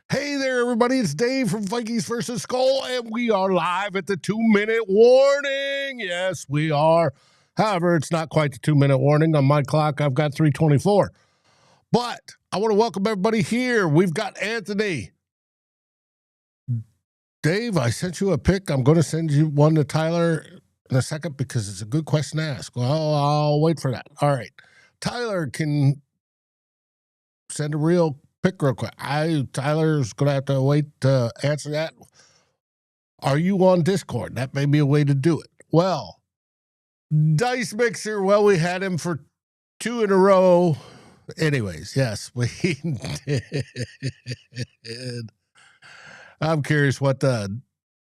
Hey there, everybody. It's Dave from Vikings versus SKOL, and we are live at the 2-minute warning. Yes, we are. However, it's not quite the 2-minute warning. On my clock, I've got 3:24. But I want to welcome everybody here. We've got Anthony. Dave, I sent you a pic. I'm going to send you one to Tyler in a second because it's a good question to ask. Well, I'll wait for that. All right. Tyler can send a real pick real quick. Tyler's going to have to wait to answer that. Are you on Discord? That may be a way to do it. Well, Dice Mixer, well, we had him for 2 in a row. Anyways, yes, we did. I'm curious what the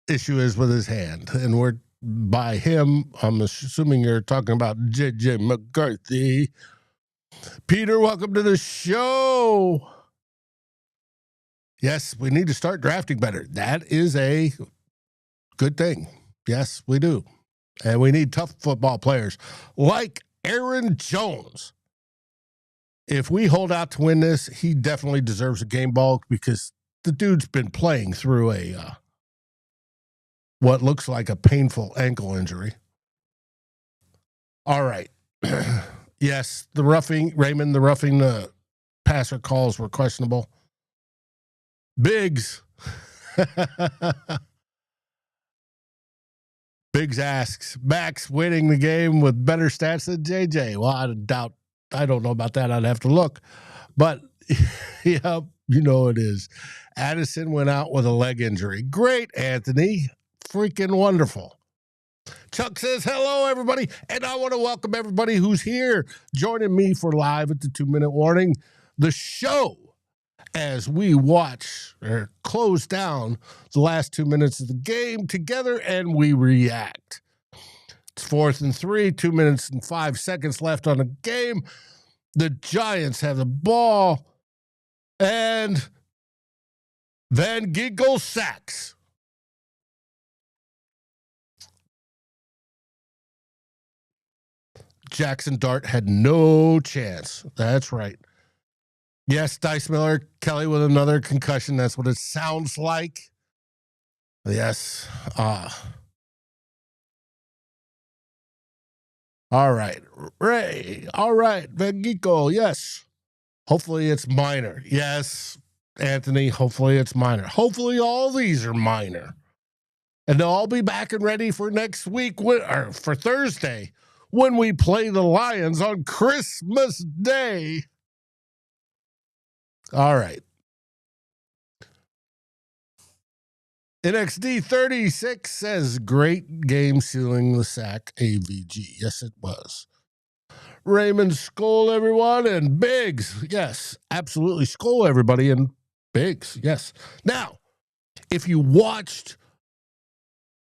issue is with his hand. And we're by him, I'm assuming you're talking about JJ McCarthy. Peter, welcome to the show. Yes, we need to start drafting better. That is a good thing. Yes, we do. And we need tough football players like Aaron Jones. If we hold out to win this, he definitely deserves a game ball because the dude's been playing through a what looks like a painful ankle injury. All right. Yes, the roughing passer calls were questionable. Biggs. Biggs asks, Max winning the game with better stats than JJ. Well, I don't know about that. I'd have to look. But, yeah, you know it is. Addison went out with a leg injury. Great, Anthony. Freaking wonderful. Chuck says, hello, everybody. And I want to welcome everybody who's here joining me for live at the 2-minute warning. The show as we watch or close down the last 2 minutes of the game together and we react. It's 4th and 3, 2 minutes and 5 seconds left on the game. The Giants have the ball and Van Ginkel sacks. Jackson Dart had no chance. That's right. Yes, Dice Miller, Kelly with another concussion. That's what it sounds like. Yes. All right. Ray. All right. Van Ginkel. Yes. Hopefully it's minor. Yes, Anthony. Hopefully it's minor. Hopefully all these are minor. And they'll all be back and ready for next week or for Thursday when we play the Lions on Christmas Day. All right. NXD 36 says, great game sealing the sack AVG. Yes, it was. Raymond, SKOL, everyone, and Biggs. Yes, absolutely. SKOL, everybody, and Biggs. Yes. Now, if you watched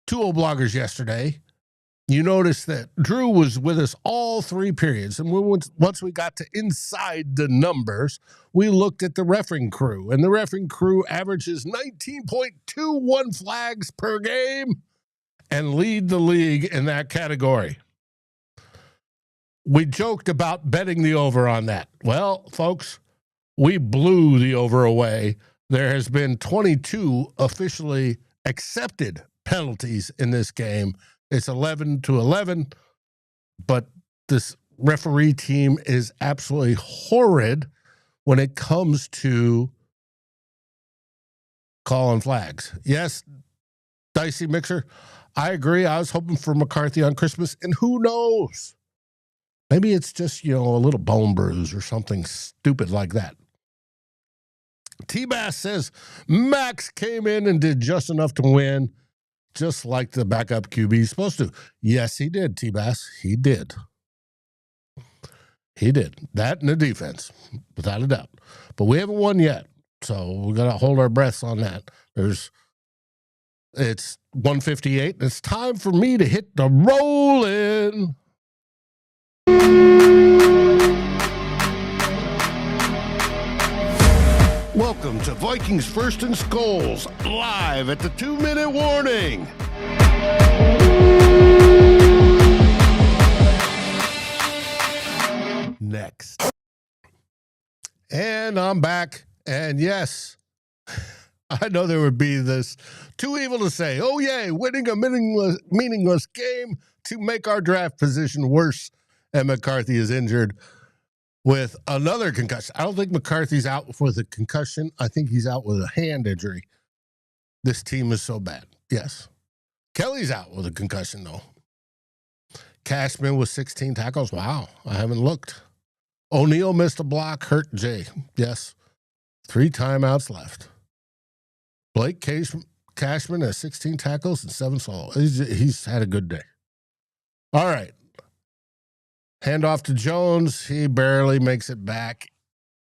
2 bloggers yesterday, you notice that Drew was with us all 3 periods. And once we got to inside the numbers, we looked at the reffing crew. And the reffing crew averages 19.21 flags per game and lead the league in that category. We joked about betting the over on that. Well, folks, we blew the over away. There has been 22 officially accepted penalties in this game. It's 11-11, but this referee team is absolutely horrid when it comes to calling flags. Yes, Dicey Mixer, I agree. I was hoping for McCarthy on Christmas, and who knows? Maybe it's just, a little bone bruise or something stupid like that. T-Bass says, Max came in and did just enough to win. Just like the backup QB is supposed to. Yes, he did, T-Bass. He did. He did. That and the defense, without a doubt. But we haven't won yet, so we got to hold our breaths on that. It's 1:58, and it's time for me to hit the roll-in. Welcome to Vikings First and SKOLs, live at the 2-minute warning. Next. And I'm back. And yes, I know there would be this too evil to say, oh, yay, winning a meaningless game to make our draft position worse. And McCarthy is injured with another concussion. I don't think McCarthy's out with a concussion. I think he's out with a hand injury. This team is so bad. Yes. Kelly's out with a concussion, though. Cashman with 16 tackles. Wow. I haven't looked. O'Neal missed a block. Hurt Jay. Yes. 3 timeouts left. Blake Cashman has 16 tackles and 7 solo. He's had a good day. All right. Hand off to Jones. He barely makes it back.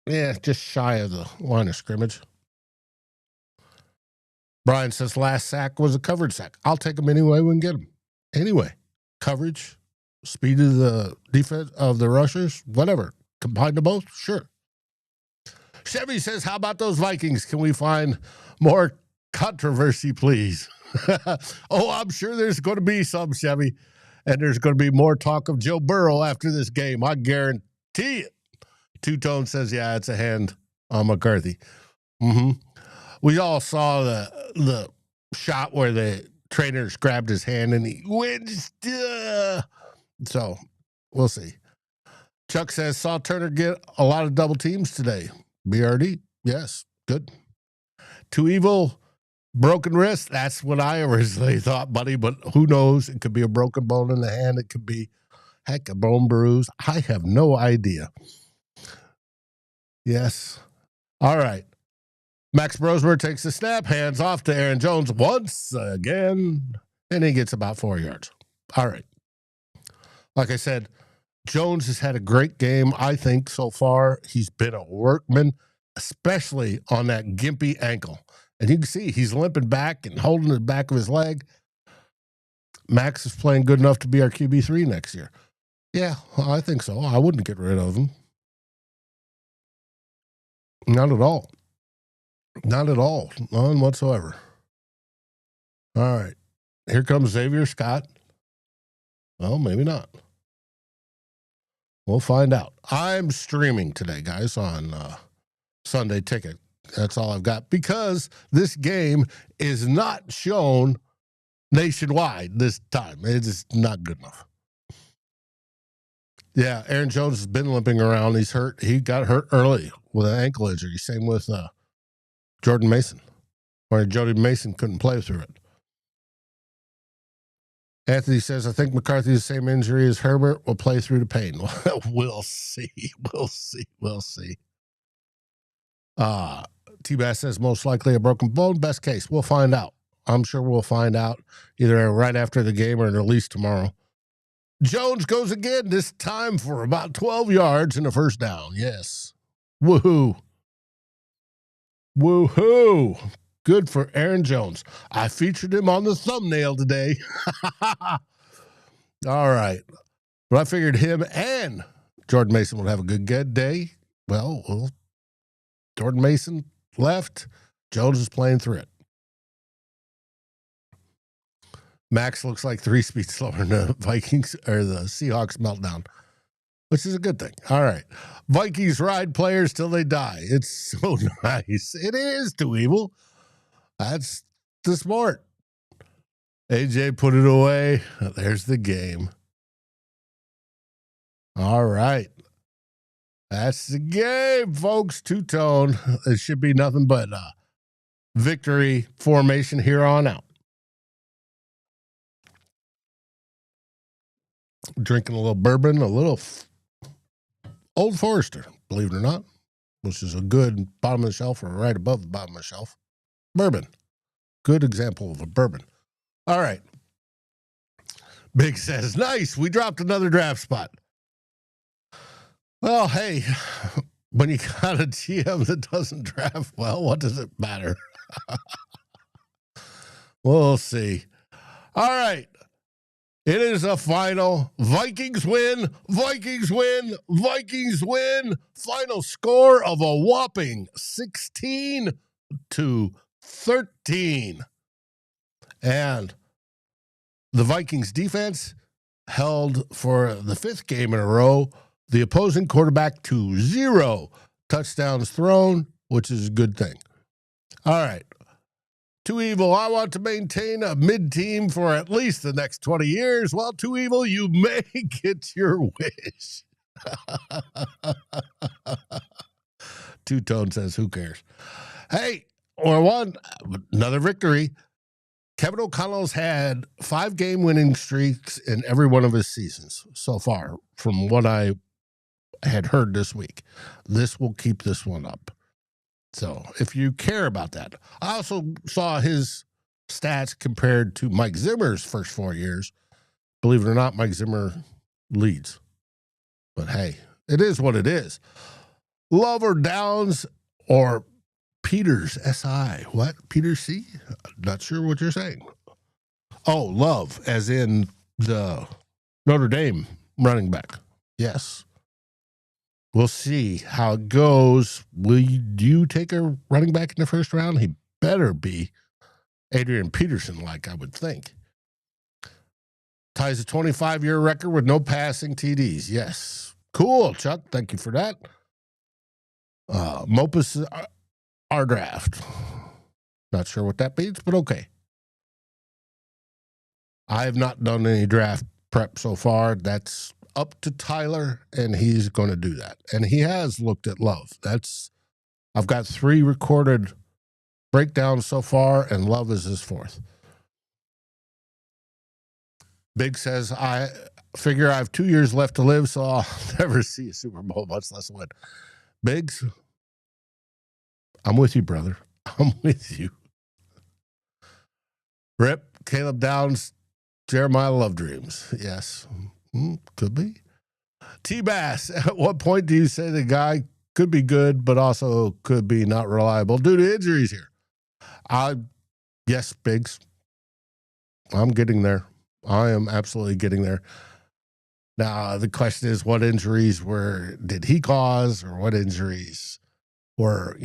Yeah, just shy of the line of scrimmage. Brian says last sack was a covered sack. I'll take him anyway we can get him. Anyway, coverage, speed of the defense of the rushers, whatever. Combine them both? Sure. Chevy says, how about those Vikings? Can we find more controversy, please? Oh, I'm sure there's going to be some, Chevy. And there's going to be more talk of Joe Burrow after this game. I guarantee it. Two-Tone says, yeah, it's a hand on McCarthy. We all saw the shot where the trainers grabbed his hand and he wins. So we'll see. Chuck says, saw Turner get a lot of double teams today. BRD, yes, good. Too evil, broken wrist. That's what I originally thought, buddy, but who knows? It could be a broken bone in the hand. It could be, heck, a bone bruise. I have no idea. Yes. All right. Max Brosmer takes the snap, hands off to Aaron Jones once again, and he gets about 4 yards. All right. Like I said, Jones has had a great game, I think, so far. He's been a workman, especially on that gimpy ankle. And you can see he's limping back and holding the back of his leg. Max is playing good enough to be our QB3 next year. Yeah, well, I think so. I wouldn't get rid of him. Not at all. Not at all. None whatsoever. All right. Here comes Xavier Scott. Well, maybe not. We'll find out. I'm streaming today, guys, on Sunday Ticket. That's all I've got because this game is not shown nationwide this time. It is not good enough. Yeah, Aaron Jones has been limping around. He's hurt. He got hurt early with an ankle injury. Same with Jordan Mason, or Jordan Mason couldn't play through it. Anthony says, I think McCarthy's the same injury as Herbert will play through the pain. We'll see. We'll see. We'll see. T-Bass says, most likely a broken bone. Best case. We'll find out. I'm sure we'll find out either right after the game or at least tomorrow. Jones goes again, this time for about 12 yards and a first down. Yes. Woohoo. Woohoo. Good for Aaron Jones. I featured him on the thumbnail today. All right. But I figured him and Jordan Mason would have a good day. Well, Jordan Mason left. Jones is playing through it. Max looks like 3 speeds slower than the Vikings or the Seahawks meltdown, which is a good thing. All right. Vikings ride players till they die. It's so nice. It is too evil. That's the sport. AJ put it away. There's the game. All right. That's the game, folks. Two-tone. It should be nothing but victory formation here on out. Drinking a little bourbon, a little Old Forester, believe it or not, which is a good bottom of the shelf or right above the bottom of the shelf. Bourbon. Good example of a bourbon. All right. Big says, nice. We dropped another draft spot. Well, hey, when you got a GM that doesn't draft well, what does it matter? We'll see. All right. It is a final. Vikings win. Vikings win. Vikings win. Final score of a whopping 16-13. And the Vikings defense held for the 5th game in a row the opposing quarterback to 0 touchdowns thrown, which is a good thing. All right. Too Evil, I want to maintain a mid-team for at least the next 20 years. Well, Too Evil, you may get your wish. Two-Tone says, who cares? Hey, another victory. Kevin O'Connell's had 5-game winning streaks in every one of his seasons so far, from what I had heard this week. This will keep this one up. So if you care about that. I also saw his stats compared to Mike Zimmer's first 4 years. Believe it or not, Mike Zimmer leads. But hey, it is what it is. Love or Downs or Peters, S-I. What? Peters C? Not sure what you're saying. Oh, Love, as in the Notre Dame running back. Yes. We'll see how it goes. Will you take a running back in the first round? He better be Adrian Peterson, like I would think. Ties a 25-year record with no passing TDs. Yes. Cool, Chuck. Thank you for that. Mopus, our draft. Not sure what that means, but okay. I have not done any draft prep so far. That's up to Tyler, and he's going to do that. And he has looked at Love. I've got 3 recorded breakdowns so far, and Love is his 4th. Big says, I figure I have 2 years left to live, so I'll never see a Super Bowl, much less win. Biggs, I'm with you, brother. I'm with you. Rip, Caleb Downs, Jeremiah Love Dreams. Yes. Could be. T-Bass, at what point do you say the guy could be good, but also could be not reliable due to injuries here? Yes, Biggs. I'm getting there. I am absolutely getting there. Now, the question is, what injuries did he cause, or what injuries were,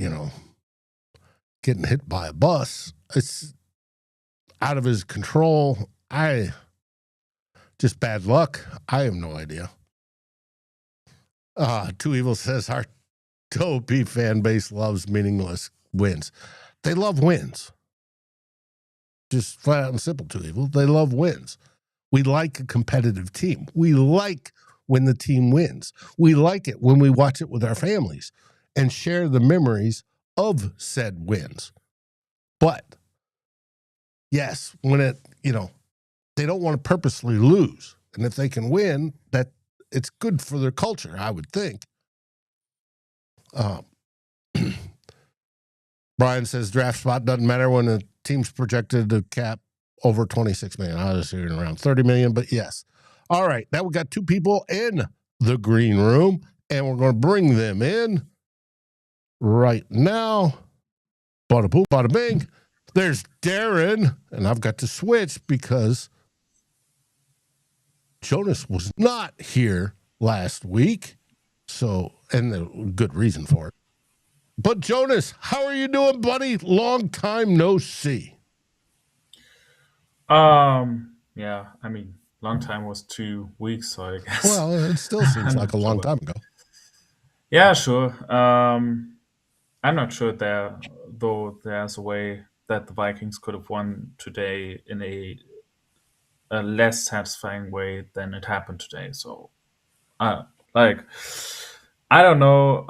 getting hit by a bus? It's out of his control. Just bad luck. I have no idea. Too Evil says our Dopey fan base loves meaningless wins. They love wins. Just flat out and simple, Too Evil. They love wins. We like a competitive team. We like when the team wins. We like it when we watch it with our families and share the memories of said wins. But yes, when they don't want to purposely lose. And if they can win, that it's good for their culture, I would think. Brian says draft spot doesn't matter when a team's projected to cap over 26 million. I was hearing around 30 million, but yes. All right. Now we got 2 people in the green room, and we're going to bring them in right now. Bada boom, bada bing. There's Darren, and I've got to switch because Jonas was not here last week. So, and a good reason for it. But Jonas, how are you doing, buddy? Long time no see. Yeah, I mean, long time was 2 weeks, so I guess. Well, it still seems like a long time ago. Yeah, sure. I'm not sure though there's a way that the Vikings could have won today in a less satisfying way than it happened today. So, like, I don't know.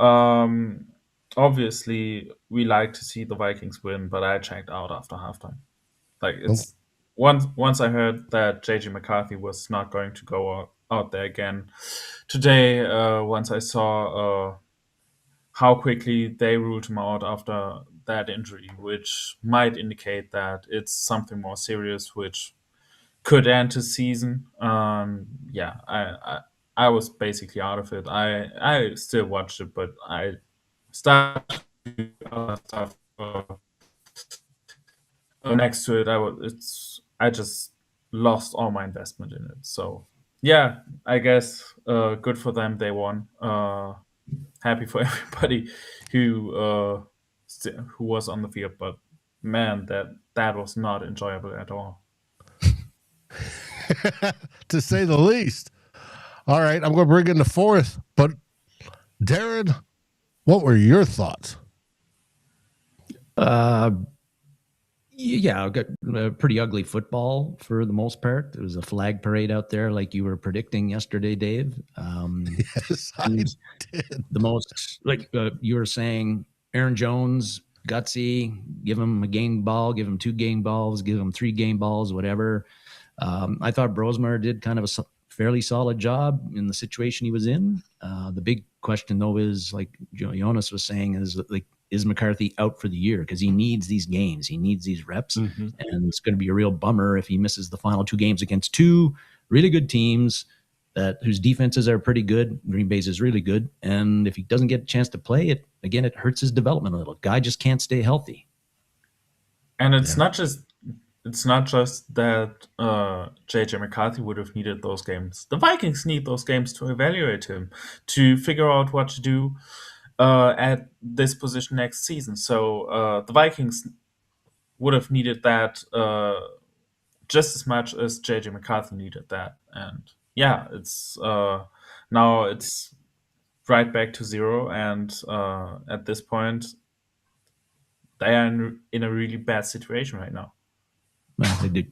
Obviously, we like to see the Vikings win, but I checked out after halftime. Like, it's once I heard that JJ McCarthy was not going to go out there again today. Once I saw how quickly they ruled him out after that injury, which might indicate that it's something more serious, which could end his season. Yeah, I was basically out of it. I still watched it, but I started other stuff next to it. I just lost all my investment in it. So yeah, I guess good for them. They won. Happy for everybody who who was on the field, but man, that was not enjoyable at all. To say the least. All right, I'm going to bring in the 4th. But Darren, what were your thoughts? Yeah, got pretty ugly football for the most part. There was a flag parade out there, like you were predicting yesterday, Dave. Yes, I did. The most, like you were saying, Aaron Jones, gutsy, give him a game ball, give him 2 game balls, give him 3 game balls, whatever. I thought Brosmer did kind of a fairly solid job in the situation he was in. The big question, though, is like Jonas was saying, is like, is McCarthy out for the year? Because he needs these games. He needs these reps. Mm-hmm. And it's going to be a real bummer if he misses the final 2 games against 2 really good teams whose defenses are pretty good. Green Bay's is really good. And if he doesn't get a chance to play it, again, it hurts his development a little. Guy just can't stay healthy. And it's not just that JJ McCarthy would have needed those games. The Vikings need those games to evaluate him, to figure out what to do at this position next season. So the Vikings would have needed that just as much as JJ McCarthy needed that. And yeah, it's now it's right back to 0. And at this point, they are in a really bad situation right now. Well, they did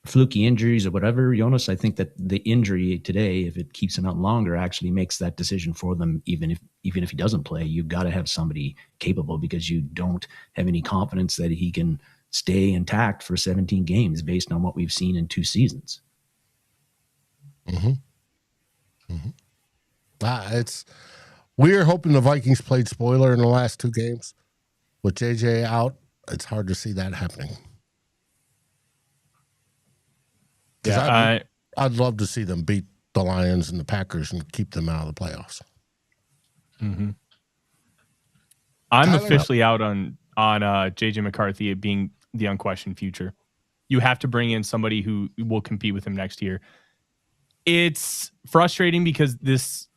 fluky injuries or whatever, Jonas. I think that the injury today, if it keeps him out longer, actually makes that decision for them. Even if he doesn't play, you've got to have somebody capable, because you don't have any confidence that he can stay intact for 17 games based on what we've seen in 2 seasons. Mm-hmm. Mm-hmm. We're hoping the Vikings played spoiler in the last 2 games. With JJ out, it's hard to see that happening. Yeah, I'd love to see them beat the Lions and the Packers and keep them out of the playoffs. Mm-hmm. I'm officially out on JJ McCarthy being the unquestioned future. You have to bring in somebody who will compete with him next year. It's frustrating because this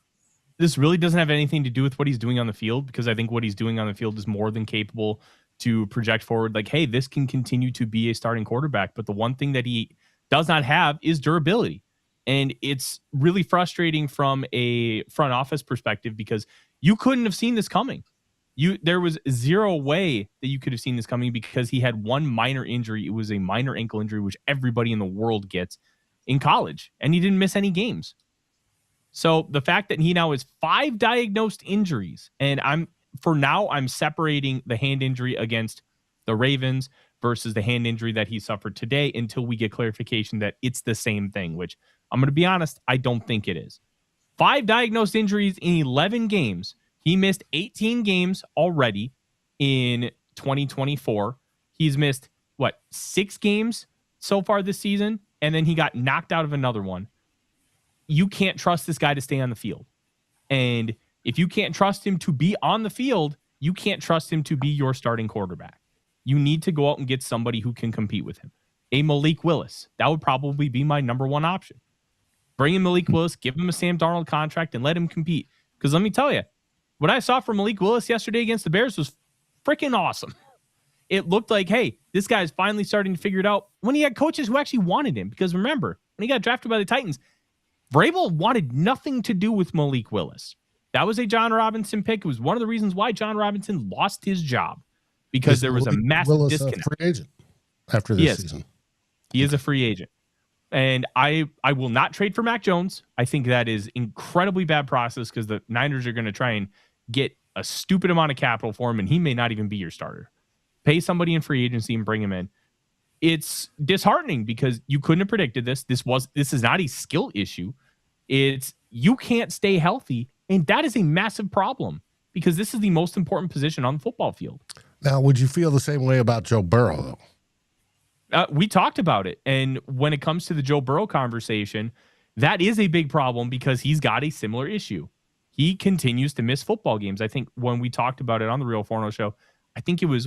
really doesn't have anything to do with what he's doing on the field, because I think what he's doing on the field is more than capable to project forward. Like, hey, this can continue to be a starting quarterback. But the one thing that he does not have is durability. And it's really frustrating from a front office perspective, because you couldn't have seen this coming. There was zero way that you could have seen this coming, because he had one minor injury. It was a minor ankle injury, which everybody in the world gets in college, and he didn't miss any games. So the fact that he now has 5 diagnosed injuries, and I'm separating the hand injury against the Ravens versus the hand injury that he suffered today until we get clarification that it's the same thing, which I'm going to be honest, I don't think it is. 5 diagnosed injuries in 11 games. He missed 18 games already in 2024. He's missed, 6 games so far this season, and then he got knocked out of another one. You can't trust this guy to stay on the field. And if you can't trust him to be on the field, you can't trust him to be your starting quarterback. You need to go out and get somebody who can compete with him. A Malik Willis. That would probably be my number 1 option. Bring in Malik Willis, give him a Sam Darnold contract, and let him compete. Because let me tell you, what I saw from Malik Willis yesterday against the Bears was freaking awesome. It looked like, hey, this guy's finally starting to figure it out, when he had coaches who actually wanted him. Because remember, when he got drafted by the Titans, Vrabel wanted nothing to do with Malik Willis. That was a John Robinson pick. It was one of the reasons why John Robinson lost his job, because there was a massive disconnect. A free agent after this season. He is a free agent. And I will not trade for Mac Jones. I think that is incredibly bad process, because the Niners are going to try and get a stupid amount of capital for him, and he may not even be your starter. Pay somebody in free agency and bring him in. It's disheartening, because you couldn't have predicted this. This is not a skill issue. It's you can't stay healthy, and that is a massive problem, because this is the most important position on the football field. Now, would you feel the same way about Joe Burrow, though? We talked about it, and when it comes to the Joe Burrow conversation, that is a big problem, because he's got a similar issue. He continues to miss football games. I think when we talked about it on the Real Forno show, I think it was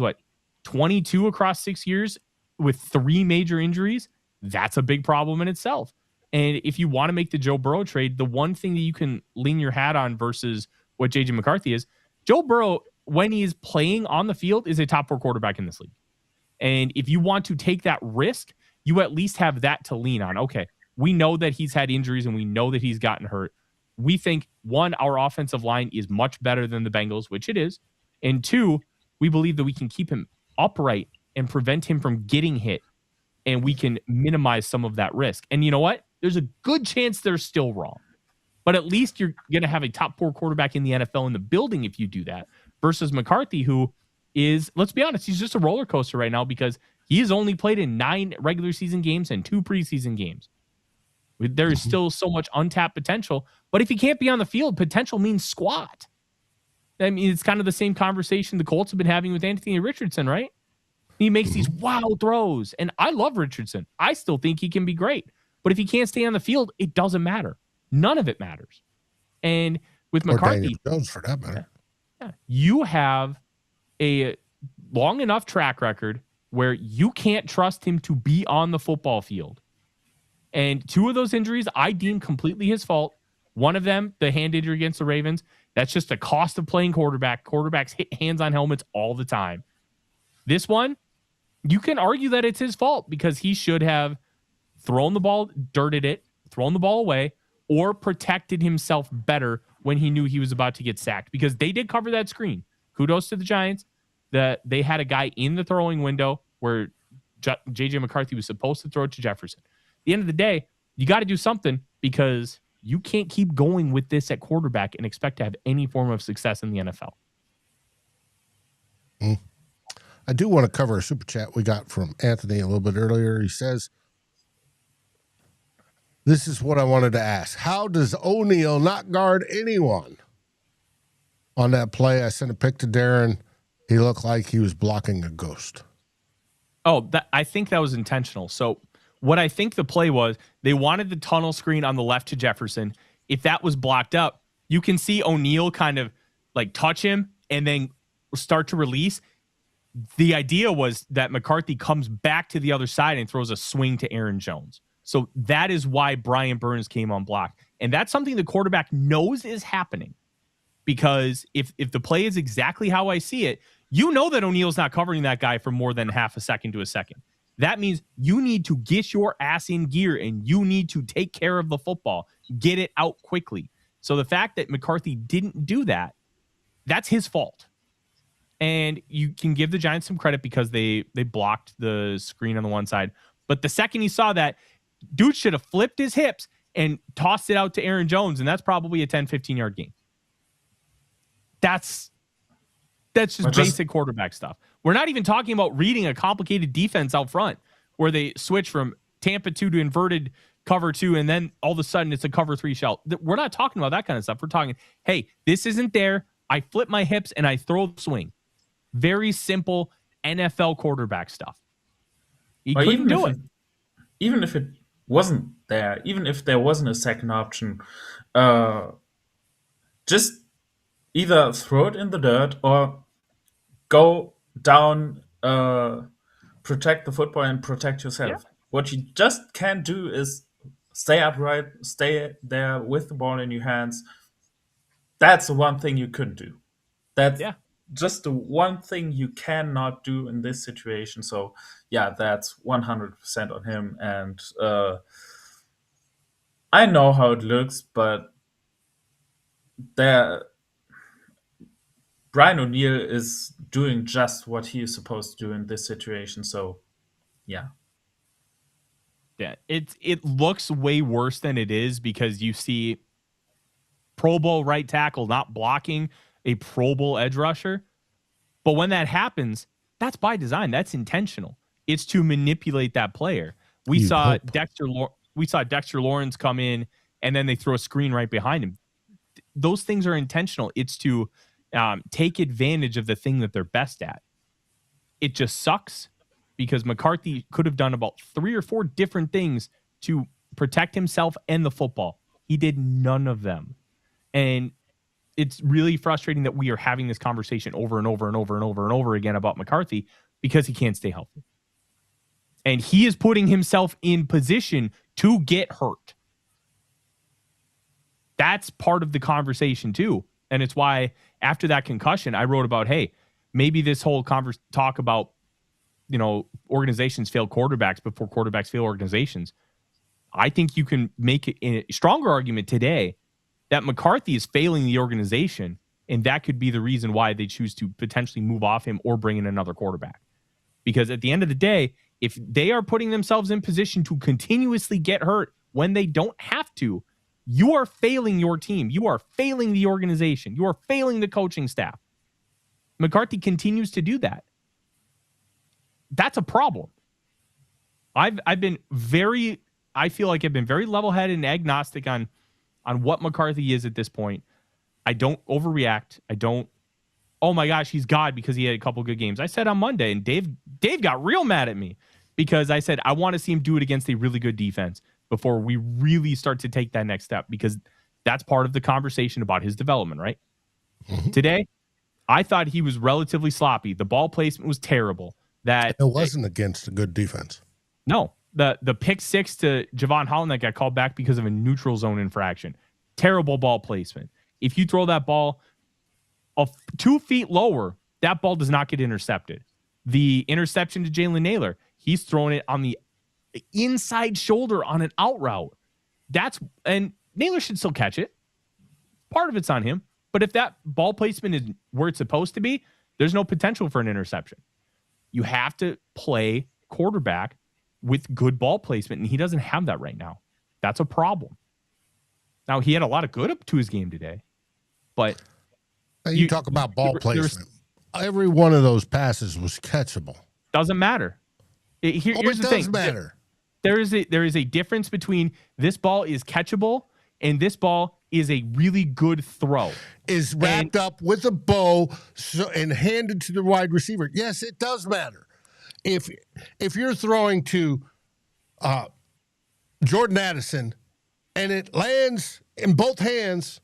22 across 6 years with 3 major injuries. That's a big problem in itself. And if you want to make the Joe Burrow trade, the one thing that you can lean your hat on versus what JJ McCarthy is, Joe Burrow, when he's playing on the field, is a top 4 quarterback in this league. And if you want to take that risk, you at least have that to lean on. Okay, we know that he's had injuries and we know that he's gotten hurt. We think, 1, our offensive line is much better than the Bengals, which it is. And 2, we believe that we can keep him upright and prevent him from getting hit, and we can minimize some of that risk. And you know what? There's a good chance they're still wrong. But at least you're going to have a top 4 quarterback in the NFL in the building if you do that, versus McCarthy, who is, let's be honest, he's just a roller coaster right now because he has only played in 9 regular season games and 2 preseason games. There is still so much untapped potential. But if he can't be on the field, potential means squat. I mean, it's kind of the same conversation the Colts have been having with Anthony Richardson, right? He makes these wild throws. And I love Richardson. I still think he can be great. But if he can't stay on the field, it doesn't matter. None of it matters. And with McCarthy, Jones for that matter. You have a long enough track record where you can't trust him to be on the football field. And 2 of those injuries I deem completely his fault. One of them, the hand injury against the Ravens, that's just a cost of playing quarterback. Quarterbacks hit hands on helmets all the time. This one, you can argue that it's his fault because he should have thrown the ball, dirted it, thrown the ball away, or protected himself better when he knew he was about to get sacked, because they did cover that screen. Kudos to the Giants that they had a guy in the throwing window where J.J. McCarthy was supposed to throw it to Jefferson. At the end of the day, you got to do something because you can't keep going with this at quarterback and expect to have any form of success in the NFL. I do want to cover a super chat we got from Anthony a little bit earlier. He says, this is what I wanted to ask. How does O'Neal not guard anyone? On that play, I sent a pic to Darren. He looked like he was blocking a ghost. Oh, I think that was intentional. So what I think the play was, they wanted the tunnel screen on the left to Jefferson. If that was blocked up, you can see O'Neal kind of like touch him and then start to release. The idea was that McCarthy comes back to the other side and throws a swing to Aaron Jones. So that is why Brian Burns came on block. And that's something the quarterback knows is happening. Because if the play is exactly how I see it, you know that O'Neal's not covering that guy for more than half a second to a second. That means you need to get your ass in gear and you need to take care of the football. Get it out quickly. So the fact that McCarthy didn't do that, that's his fault. And you can give the Giants some credit because they blocked the screen on the one side. But the second he saw that, dude should have flipped his hips and tossed it out to Aaron Jones, and that's probably a 10, 15-yard gain. That's just basic quarterback stuff. We're not even talking about reading a complicated defense out front where they switch from Tampa 2 to inverted cover 2, and then all of a sudden it's a cover 3 shell. We're not talking about that kind of stuff. We're talking, hey, this isn't there. I flip my hips and I throw the swing. Very simple NFL quarterback stuff. He couldn't do it. Even if it wasn't there, even if there wasn't a second option, just either throw it in the dirt or go down, protect the football and protect yourself. Yeah. What you just can't do is stay upright, stay there with the ball in your hands. That's the one thing you couldn't do. That's just the one thing you cannot do in this situation. So, yeah, that's 100% on him. And I know how it looks, but Brian O'Neal is doing just what he is supposed to do in this situation. So, yeah. Yeah, it looks way worse than it is because you see Pro Bowl right tackle not blocking a Pro Bowl edge rusher. But when that happens, that's by design. That's intentional. It's to manipulate that player. We saw Dexter Lawrence come in, and then they throw a screen right behind him. Those things are intentional. It's to take advantage of the thing that they're best at. It just sucks because McCarthy could have done about 3 or 4 different things to protect himself and the football. He did none of them. And it's really frustrating that we are having this conversation over and over and over and over and over again about McCarthy because he can't stay healthy. And he is putting himself in position to get hurt. That's part of the conversation too. And it's why after that concussion, I wrote about, hey, maybe this whole talk about, organizations fail quarterbacks before quarterbacks fail organizations. I think you can make a stronger argument today that McCarthy is failing the organization, and that could be the reason why they choose to potentially move off him or bring in another quarterback. Because at the end of the day, if they are putting themselves in position to continuously get hurt when they don't have to, you are failing your team. You are failing the organization. You are failing the coaching staff. McCarthy continues to do that. That's a problem. I feel like I've been very level-headed and agnostic on what McCarthy is at this point. I don't overreact. I don't, oh my gosh, he's God because he had a couple good games. I said on Monday, and Dave got real mad at me because I said I want to see him do it against a really good defense before we really start to take that next step, because that's part of the conversation about his development, right? Mm-hmm. Today, I thought he was relatively sloppy. The ball placement was terrible. That it wasn't against a good defense. No. The pick 6 to Javon Holland that got called back because of a neutral zone infraction. Terrible ball placement. If you throw that ball 2 feet lower, that ball does not get intercepted. The interception to Jalen Nailor, he's throwing it on the inside shoulder on an out route. And Nailor should still catch it. Part of it's on him. But if that ball placement is where it's supposed to be, there's no potential for an interception. You have to play quarterback with good ball placement, and he doesn't have that right now. That's a problem. Now, he had a lot of good up to his game today, but you talk about ball placement. Every one of those passes was catchable. Doesn't matter. Here's the thing. Matter. There is a difference between this ball is catchable and this ball is a really good throw. Is wrapped up with a bow and handed to the wide receiver. Yes, it does matter. If you're throwing to Jordan Addison and it lands in both hands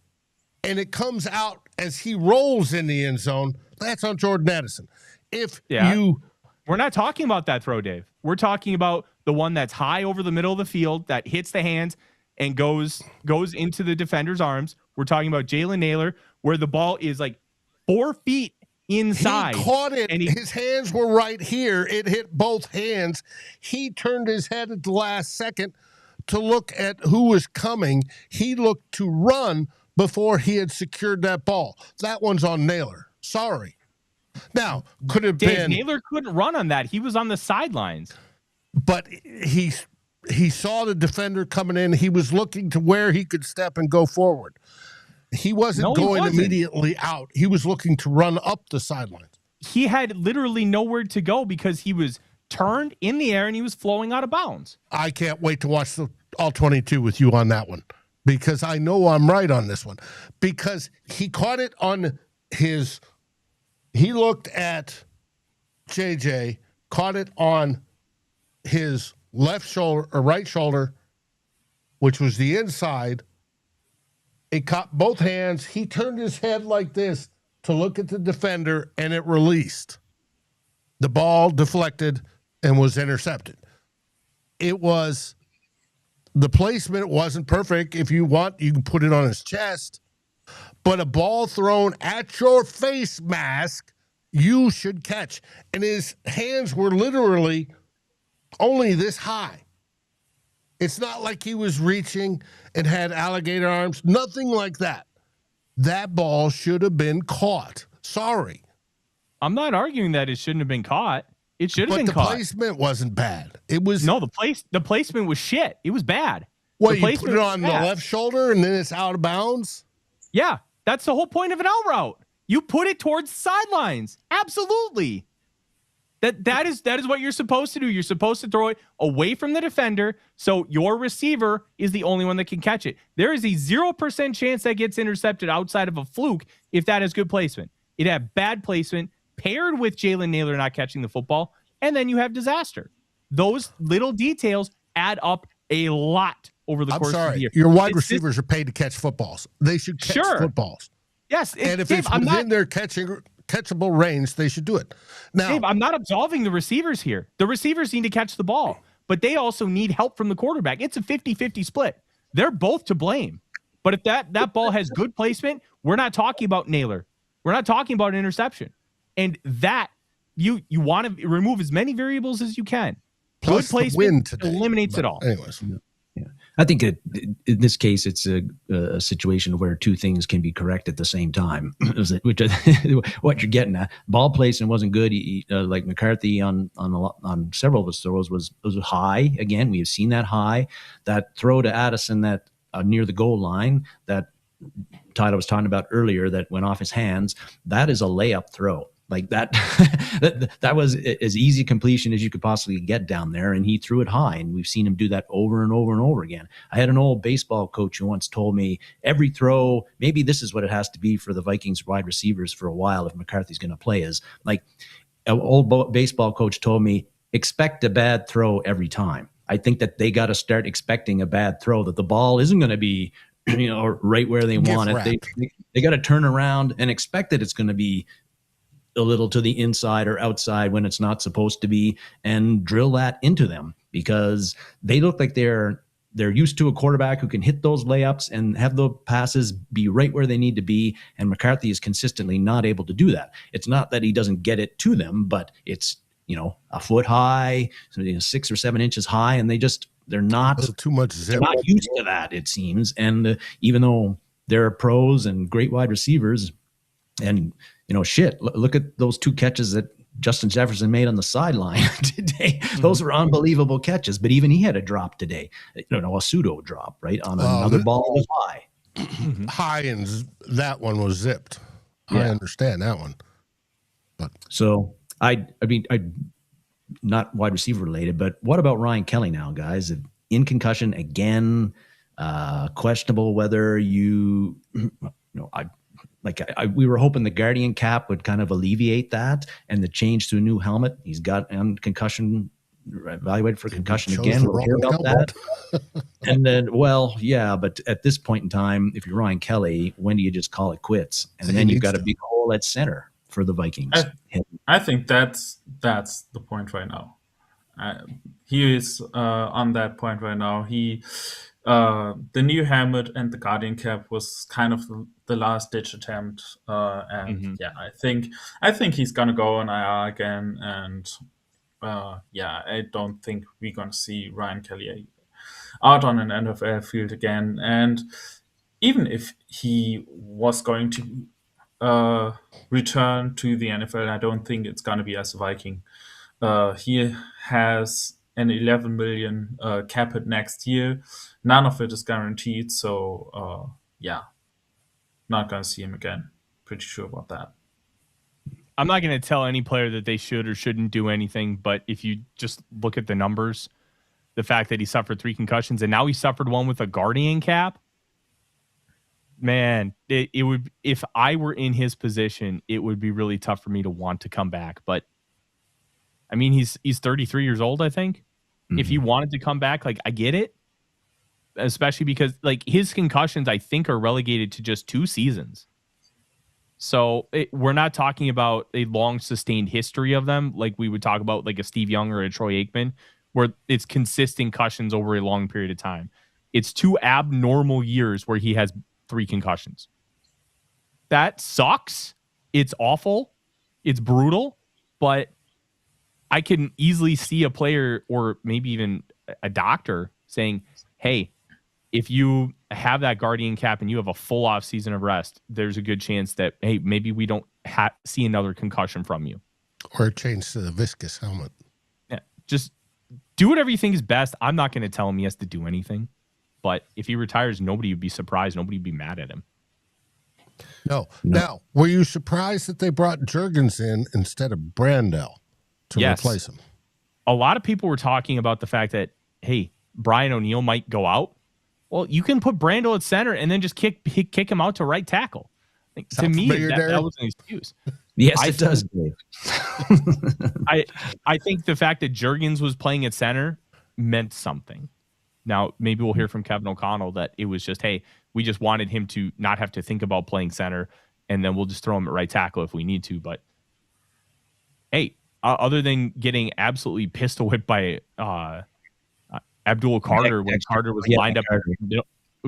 and it comes out as he rolls in the end zone, that's on Jordan Addison. We're not talking about that throw, Dave. We're talking about the one that's high over the middle of the field that hits the hands and goes into the defender's arms. We're talking about Jalen Nailor, where the ball is like 4 feet inside. He caught it. His hands were right here. It hit both hands. He turned his head at the last second to look at who was coming. He looked to run before he had secured that ball. That one's on Nailor. Sorry. Now, could have been... Nailor couldn't run on that. He was on the sidelines. But he saw the defender coming in. He was looking to where he could step and go forward. He wasn't going immediately out. He was looking to run up the sidelines. He had literally nowhere to go because he was turned in the air and he was flowing out of bounds. I can't wait to watch the all 22 with you on that one, because I know I'm right on this one. Because he caught it on his... He looked at JJ, caught it on his left shoulder or right shoulder, which was the inside. It caught both hands. He turned his head like this to look at the defender, and it released. The ball deflected and was intercepted. The placement wasn't perfect. If you want, you can put it on his chest. But a ball thrown at your face mask, you should catch. And his hands were literally only this high. It's not like he was reaching and had alligator arms. Nothing like that. That ball should have been caught. Sorry. I'm not arguing that it shouldn't have been caught. It should have been caught. But the placement wasn't bad. It was... No, the placement was shit. It was bad. Well, you put it on the left shoulder and then it's out of bounds? Yeah, that's the whole point of an out route. You put it towards the sidelines. Absolutely. That is what you're supposed to do. You're supposed to throw it away from the defender so your receiver is the only one that can catch it. There is a 0% chance that gets intercepted outside of a fluke if that is good placement. It had bad placement paired with Jalen Nailor not catching the football, and then you have disaster. Those little details add up a lot over the course of the year. Your wide receivers are paid to catch footballs. They should catch footballs. Yes. And if it's within their catchable range, they should do it. Now, Dave, I'm not absolving the receivers here. The receivers need to catch the ball, but they also need help from the quarterback. It's a 50-50 split. They're both to blame. But if that ball has good placement, we're not talking about Nailor. We're not talking about an interception. And that, you want to remove as many variables as you can. Plus good placement eliminates it all. Anyways. Yeah. I think in this case, it's a situation where two things can be correct at the same time. Which what you're getting at. Ball placement wasn't good. Like McCarthy on several of his throws was high. Again, we have seen that high. That throw to Addison that near the goal line that Tyler was talking about earlier that went off his hands. That is a layup throw. Like that, that was as easy completion as you could possibly get down there, and he threw it high. And we've seen him do that over and over and over again. I had an old baseball coach who once told me every throw, maybe this is what it has to be for the Vikings wide receivers for a while if McCarthy's going to play, is like an old baseball coach told me, expect a bad throw every time. I think that they got to start expecting a bad throw, that the ball isn't going to be, right where they want it. They got to turn around and expect that it's going to be a little to the inside or outside when it's not supposed to be, and drill that into them, because they look like they're used to a quarterback who can hit those layups and have the passes be right where they need to be. And McCarthy is consistently not able to do that. It's not that he doesn't get it to them, but it's, a foot high, 6 or 7 inches high, and they're not too much zip. They're not used to that, it seems. And even though they're pros and great wide receivers, and look at those 2 catches that Justin Jefferson made on the sideline today. Those were unbelievable catches, but even he had a drop today. A pseudo drop, right, on another ball that was high. High, and that one was zipped. Yeah. I understand that one, but so I mean, not wide receiver related, but what about Ryan Kelly now, guys? In concussion again, questionable whether we were hoping the Guardian cap would kind of alleviate that, and the change to a new helmet. He's got on concussion, evaluated for concussion again. We'll hear about that. And then, but at this point in time, if you're Ryan Kelly, when do you just call it quits? And then you've got a big hole at center for the Vikings. I think that's the point right now. He is on that point right now. The new helmet and the Guardian cap was kind of the last ditch attempt, and I think he's gonna go on IR again, and I don't think we're gonna see Ryan Kelly out on an NFL field again. And even if he was going to return to the NFL, I don't think it's gonna be as a Viking. He has an 11 million cap hit next year. None of it is guaranteed, so not going to see him again. Pretty sure about that. I'm not going to tell any player that they should or shouldn't do anything, but if you just look at the numbers, the fact that he suffered 3 concussions and now he suffered one with a Guardian cap, man, it would, if I were in his position, it would be really tough for me to want to come back. But I mean, he's 33 years old, I think. If he wanted to come back, I get it. Especially because his concussions, I think, are relegated to just 2 seasons. So we're not talking about a long sustained history of them like we would talk about a Steve Young or a Troy Aikman, where it's consistent concussions over a long period of time. It's 2 abnormal years where he has 3 concussions. That sucks. It's awful. It's brutal. But I can easily see a player or maybe even a doctor saying, hey, if you have that Guardian cap and you have a full off season of rest, there's a good chance that, hey, maybe we don't see another concussion from you. Or change to the viscous helmet. Yeah, just do whatever you think is best. I'm not going to tell him he has to do anything. But if he retires, nobody would be surprised. Nobody would be mad at him. No. Now, were you surprised that they brought Juergens in instead of Brandel to replace him? A lot of people were talking about the fact that, hey, Brian O'Neill might go out. Well, you can put Brandel at center and then just kick him out to right tackle. To me, that was an excuse. Yes, it does, Dave. I think the fact that Juergens was playing at center meant something. Now, maybe we'll hear from Kevin O'Connell that it was just, hey, we just wanted him to not have to think about playing center, and then we'll just throw him at right tackle if we need to. But, hey, other than getting absolutely pistol whipped by Abdul Carter when Carter was lined up.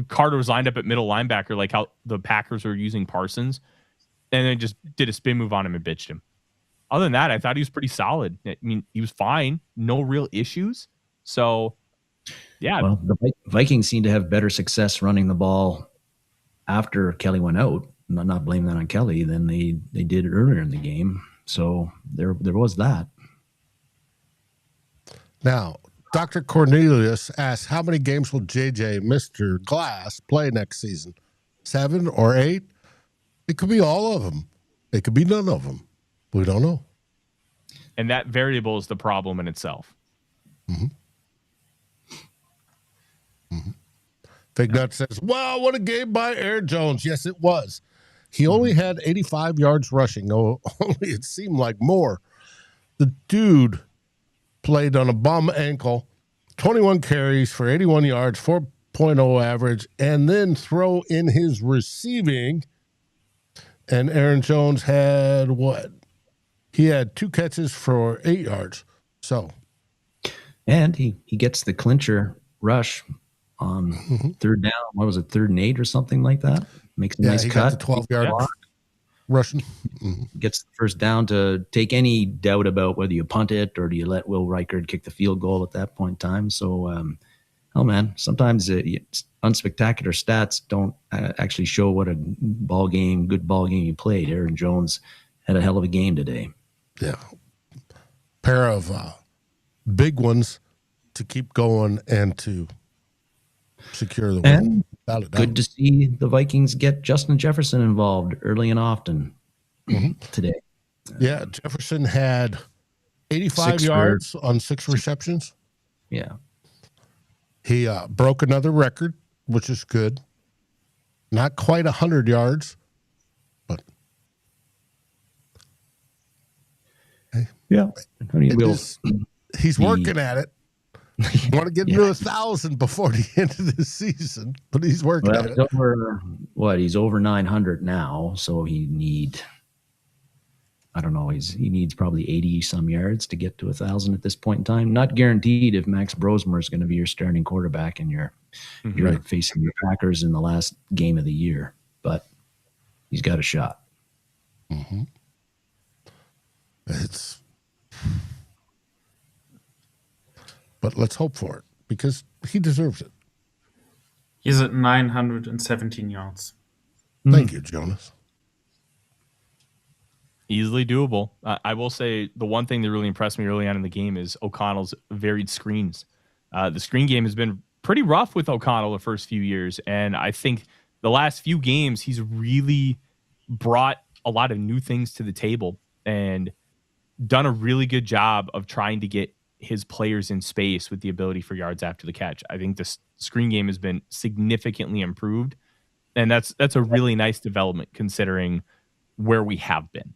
Carter was lined up at middle linebacker, like how the Packers were using Parsons, and then just did a spin move on him and bitched him. Other than that, I thought he was pretty solid. I mean, he was fine, no real issues. So, Yeah. Well, the Vikings seem to have better success running the ball after Kelly went out. I'm not blaming that on Kelly than they did earlier in the game. So there was that. Now, Dr. Cornelius asks, how many games will JJ, Mr. Glass, play next season? 7 or 8? It could be all of them. It could be none of them. We don't know. And that variable is the problem in itself. Mm-hmm. Mm-hmm. Fig Nut says, wow, what a game by Aaron Jones. Yes, it was. He only had 85 yards rushing. No, only it seemed like more. The dude played on a bum ankle, 21 carries for 81 yards, 4.0 average, and then throw in his receiving. And Aaron Jones had what? He had 2 catches for 8 yards. So, and he gets the clincher rush on third down. What was it, 3rd and 8 or something like that? Makes a nice cut. Got the 12-yard rushing. Gets the first down to take any doubt about whether you punt it or do you let Will Reichard kick the field goal at that point in time. So, man, sometimes unspectacular stats don't actually show what a good ball game you played. Aaron Jones had a hell of a game today. Yeah. Pair of big ones to keep going and to secure the win. And good to see the Vikings get Justin Jefferson involved early and often today. Yeah, Jefferson had 85 yards on 6 receptions. Yeah. He broke another record, which is good. Not quite 100 yards, but hey, yeah, he's working at it. Want to get into 1,000 before the end of the season, but he's working at it. He's over 900 now, so he needs probably 80 some yards to get to 1,000 at this point in time. Not guaranteed if Max Brosmer is going to be your starting quarterback and you're facing the Packers in the last game of the year, but he's got a shot. Mm-hmm. But let's hope for it because he deserves it. He's at 917 yards. Thank you, Jonas. Easily doable. I will say the one thing that really impressed me early on in the game is O'Connell's varied screens. The screen game has been pretty rough with O'Connell the first few years, and I think the last few games he's really brought a lot of new things to the table and done a really good job of trying to get his players in space with the ability for yards after the catch. I think the screen game has been significantly improved, and that's a really nice development considering where we have been.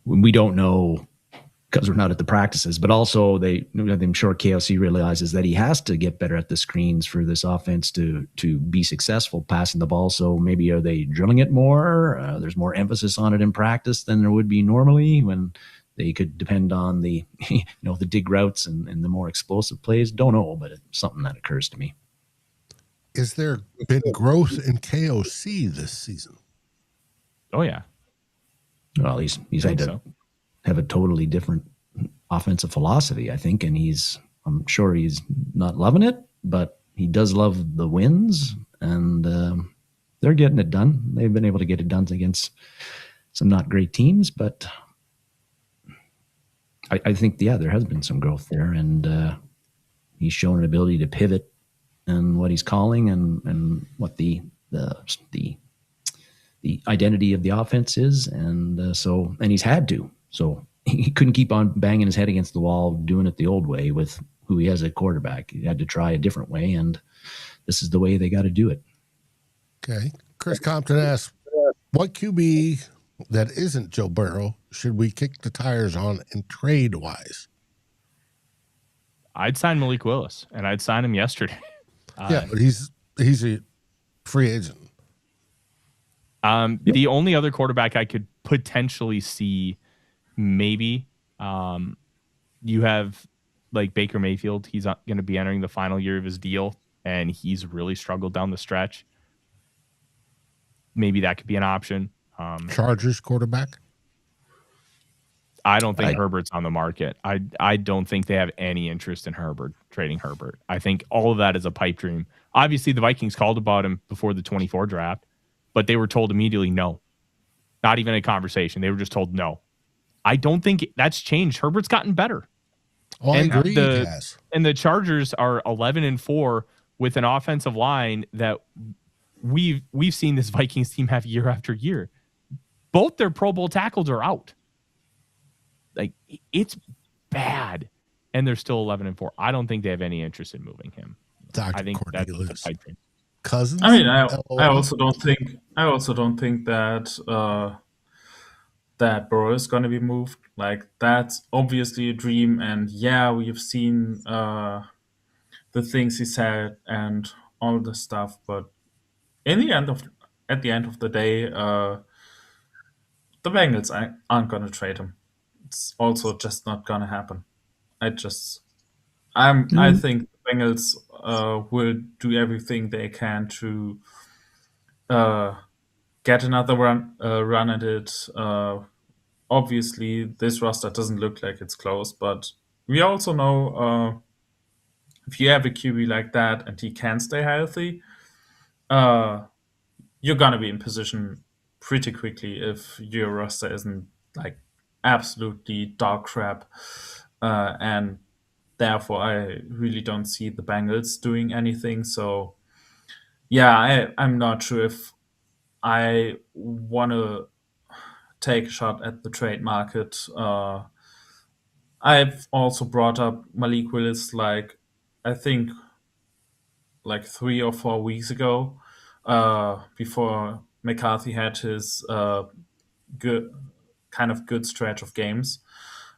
We don't know because we're not at the practices, but also I'm sure KOC realizes that he has to get better at the screens for this offense to be successful passing the ball. So maybe are they drilling it more? There's more emphasis on it in practice than there would be normally when they could depend on the the dig routes and the more explosive plays. Don't know, but it's something that occurs to me. Is there been growth in KOC this season? Oh yeah. Well, he's had to have a totally different offensive philosophy, I think, and I'm sure he's not loving it, but he does love the wins, and they're getting it done. They've been able to get it done against some not great teams, but I think, there has been some growth there, and he's shown an ability to pivot and what he's calling and what the identity of the offense is, and he's had to. So he couldn't keep on banging his head against the wall, doing it the old way with who he has at quarterback. He had to try a different way, and this is the way they got to do it. Okay. Chris Compton asks, what QB that isn't Joe Burrow should we kick the tires on in trade-wise? I'd sign Malik Willis, and I'd sign him yesterday. Yeah, but he's a free agent. The only other quarterback I could potentially see, maybe, you have like Baker Mayfield. He's going to be entering the final year of his deal, and he's really struggled down the stretch. Maybe that could be an option. Chargers quarterback? I don't think Herbert's on the market. I don't think they have any interest in trading Herbert. I think all of that is a pipe dream. Obviously, the Vikings called about him before the 24 draft, but they were told immediately no. Not even a conversation. They were just told no. I don't think that's changed. Herbert's gotten better. Oh, and I agree. Yes. And the Chargers are 11-4 with an offensive line that we've seen this Vikings team have year after year. Both their Pro Bowl tackles are out. Like, it's bad, and they're still 11-4. I don't think they have any interest in moving him. Dr. I think Cornelius. that's a pipe dream. Cousins. I mean, I also don't think that that Burrow is going to be moved. Like, that's obviously a dream, and yeah, we've seen the things he said and all the stuff, but at the end of the day, the Bengals aren't going to trade him. It's also just not going to happen. I think the Bengals will do everything they can to get another run at it. Obviously, this roster doesn't look like it's close, but we also know if you have a QB like that and he can stay healthy, you're gonna be in position pretty quickly if your roster isn't like absolutely dog crap, and therefore I really don't see the Bengals doing anything. So yeah, I'm not sure if I want to take a shot at the trade market. I've also brought up Malik Willis, like, I think like 3 or 4 weeks ago, before McCarthy had his good stretch of games.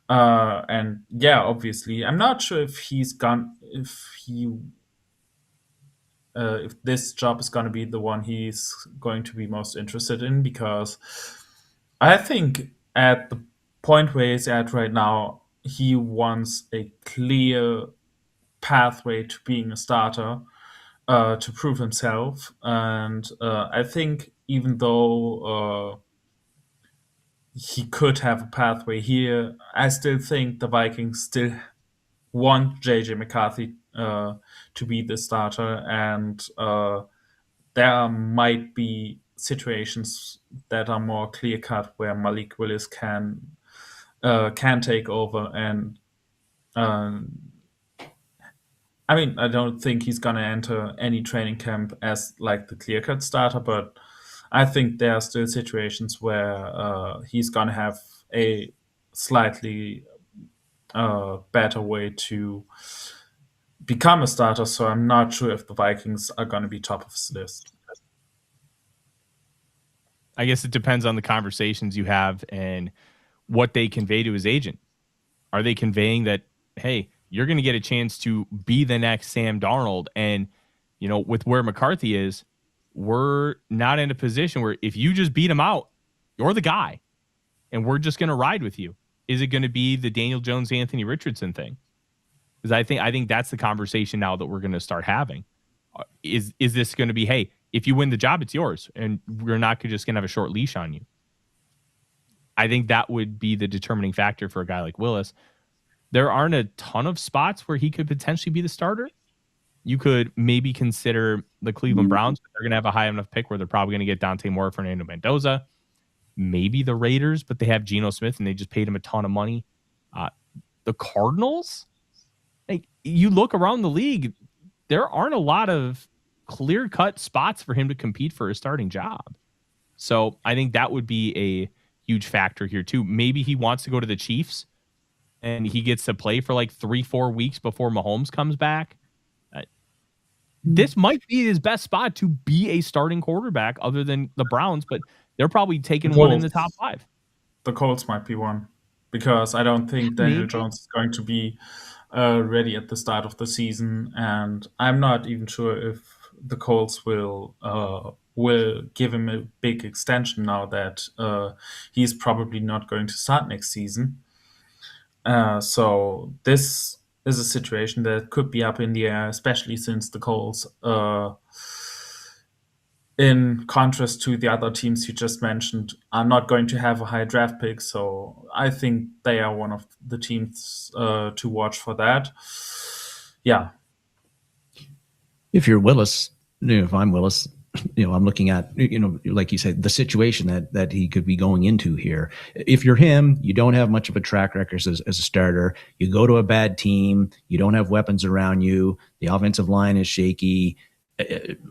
And yeah, obviously, I'm not sure if if this job is going to be the one he's going to be most interested in, because I think at the point where he's at right now, he wants a clear pathway to being a starter, to prove himself. And I think even though he could have a pathway here, I still think the Vikings still want JJ McCarthy to be the starter, and there might be situations that are more clear cut where Malik Willis can take over. And I mean, I don't think he's gonna enter any training camp as like the clear cut starter, but I think there are still situations where he's gonna have a slightly better way to become a starter. So I'm not sure if the Vikings are going to be top of his list. I guess it depends on the conversations you have and what they convey to his agent. Are they conveying that, hey, you're going to get a chance to be the next Sam Darnold? And, you know, with where McCarthy is, we're not in a position where if you just beat him out, you're the guy, and we're just going to ride with you. Is it going to be the Daniel Jones, Anthony Richardson thing? Because I think that's the conversation now that we're going to start having. Is this going to be, hey, if you win the job, it's yours, and we're not just going to have a short leash on you? I think that would be the determining factor for a guy like Willis. There aren't a ton of spots where he could potentially be the starter. You could maybe consider the Cleveland Browns. They're going to have a high enough pick where they're probably going to get Dante Moore, Fernando Mendoza. Maybe the Raiders, but they have Geno Smith, and they just paid him a ton of money. The Cardinals, like, you look around the league, there aren't a lot of clear-cut spots for him to compete for a starting job. So I think that would be a huge factor here too. Maybe he wants to go to the Chiefs and he gets to play for like 3-4 weeks before Mahomes comes back. This might be his best spot to be a starting quarterback other than the Browns, but they're probably taking one in the top 5. The Colts might be one, because I don't think Daniel Jones is going to be ready at the start of the season, and I'm not even sure if the Colts will give him a big extension now that he's probably not going to start next season. So this is a situation that could be up in the air, especially since the Colts in contrast to the other teams you just mentioned, are not going to have a high draft pick. So I think they are one of the teams to watch for that. Yeah. If you're Willis, if I'm Willis, I'm looking at, like you said, the situation that he could be going into here. If you're him, you don't have much of a track record as a starter. You go to a bad team. You don't have weapons around you. The offensive line is shaky.